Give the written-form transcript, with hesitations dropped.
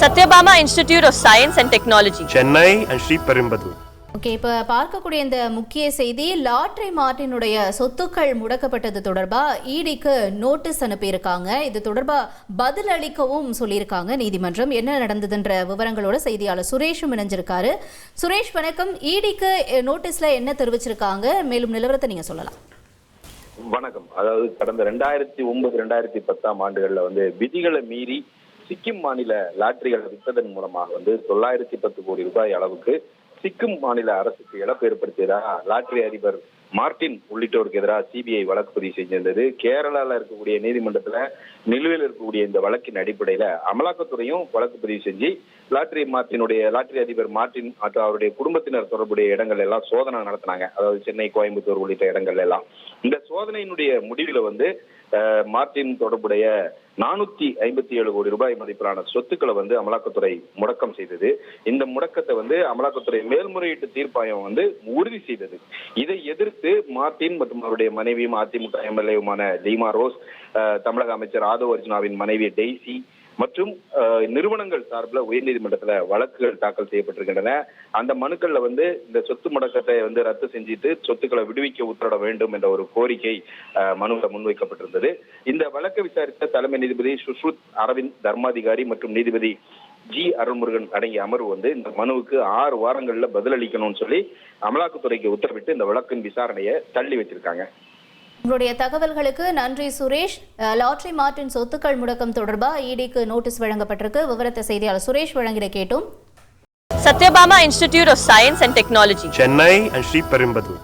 Satyabama Institute of Science and Technology, Chennai and Sri Perumbudur. Okay, இப்போ பார்க்கக்கூடிய இந்த முக்கிய செய்தி, லாட்ரி மார்ட்டினுடைய சொத்துக்கள் முடக்கப்பட்டது தொடர்பாக இடிக்கு நோட்டீஸ் அனுப்பியிருக்காங்க. இது தொடர்பாக பதில் அளிக்கவும் சொல்லியிருக்காங்க நீதிமன்றம். என்ன நடந்ததுன்ற விவரங்களோட செய்தியாளர் சுரேஷும் இணைஞ்சிருக்காரு. சுரேஷ் வணக்கம். இடிக்கு நோட்டீஸ்ல என்ன தெரிவிச்சிருக்காங்க, மேலும் நிலவரத்தை நீங்க சொல்லலாம். வணக்கம். அதாவது கடந்த 2009-2010 ஆண்டுகள்ல விதிகளை மீறி சிக்கிம் மாநில லாட்டரிகளை விற்பதன் மூலமாக 910 கோடி ரூபாய் அளவுக்கு சிக்கிம் மாநில அரசுக்கு இழப்பு ஏற்படுத்தியதாக லாட்டரி அதிபர் மார்டின் உள்ளிட்டோருக்கு எதிராக சிபிஐ வழக்கு பதிவு செஞ்சிருந்தது. கேரளாவில் இருக்கக்கூடிய நீதிமன்றத்துல நிலுவையில் இருக்கக்கூடிய இந்த வழக்கின் அடிப்படையில அமலாக்கத்துறையும் வழக்கு பதிவு செஞ்சு லாட்டரி அதிபர் மார்டின் மற்றும் அவருடைய குடும்பத்தினர் தொடர்புடைய இடங்கள் எல்லாம் சோதனை நடத்தினாங்க. அதாவது சென்னை, கோயம்புத்தூர் உள்ளிட்ட இடங்கள் எல்லாம். இந்த சோதனையினுடைய முடிவில் மார்டின் தொடர்புடைய 457 கோடி ரூபாய் மதிப்பிலான சொத்துக்களை அமலாக்கத்துறை முடக்கம் செய்தது. இந்த முடக்கத்தை அமலாக்கத்துறை மேல்முறையீட்டு தீர்ப்பாயம் உறுதி செய்தது. இதை எதிர்த்து மார்டின் மற்றும் அவருடைய மனைவியும் அதிமுக எம்எல்ஏவுமான லீமா ரோஸ், தமிழக அமைச்சர் ஆதவ் அர்ஜுனாவின் மனைவி டெய்சி மற்றும் நிறுவனங்கள் சார்பில் உயர்நீதிமன்றத்துல வழக்குகள் தாக்கல் செய்யப்பட்டிருக்கின்றன. அந்த மனுக்கள்ல இந்த சொத்து முடக்கத்தை ரத்து செஞ்சுட்டு சொத்துக்களை விடுவிக்க உத்தரவிட வேண்டும் என்ற ஒரு கோரிக்கை மனுவில் முன்வைக்கப்பட்டிருந்தது. இந்த வழக்கை விசாரித்த தலைமை நீதிபதி சுஷ்ருத் அரவிந்த் தர்மாதிகாரி மற்றும் நீதிபதி ஜி அருள்முருகன் அடங்கிய அமர்வு இந்த மனுவுக்கு 6 வாரங்கள்ல பதிலளிக்கணும்னு சொல்லி அமலாக்கத்துறைக்கு உத்தரவிட்டு இந்த வழக்கின் விசாரணையை தள்ளி வச்சிருக்காங்க. உங்களுடைய தகவல்களுக்கு நன்றி சுரேஷ். லாட்ரி மார்ட்டின் சொத்துக்கள் முடக்கம் தொடர்பாக இடிக்கு நோட்டீஸ் வழங்கப்பட்டிருக்கு. விவரத்தை செய்தியாளர் சுரேஷ் வழங்கிட கேட்டோம். Satyabama Institute of Science and Technology, Chennai and Sri Perumbudur.